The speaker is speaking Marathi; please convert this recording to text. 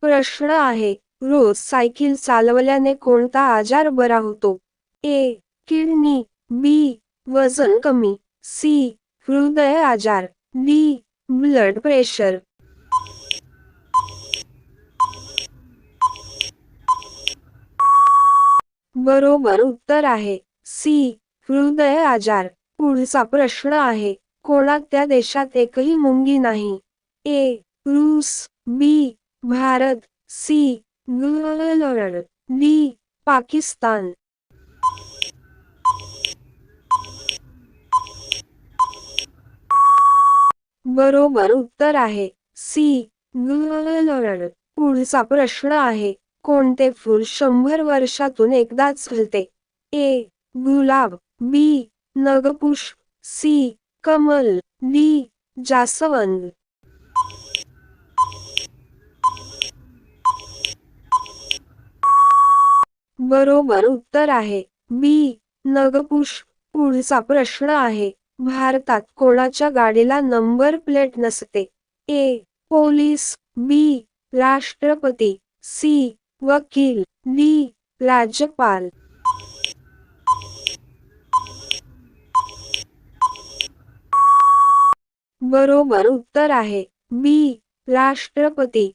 प्रश्न आहे, रोज सायकल चालवल्याने कोणता आजार बरा होतो? ए. किडनी, बी. वजन कमी, सी. हृदय आजार, डी. Blood pressure. बरोबर उत्तर आहे सी. हृदय आजार. पुढचा प्रश्न आहे, कोणत्या देशात एकही मुंगी नाही? ए. रूस, B. Bharat, C. England, D. Pakistan. बरोबर उत्तर आहे सी. इंग्लंड. पुढचा प्रश्न आहे, कोणते फूल 100 वर्षातून एकदाच फुलते? ए. गुलाब, बी. नगपुष्प, सी. कमल, डी. जास्वंद. बरोबर उत्तर आहे बी. नगपुष्प. पुढचा प्रश्न आहे, भारतात कोणाच्या गाडीला नंबर प्लेट नसते? ए. पोलीस, बी. राष्ट्रपती, सी. वकील, डी. राज्यपाल. बरोबर उत्तर आहे बी. राष्ट्रपती.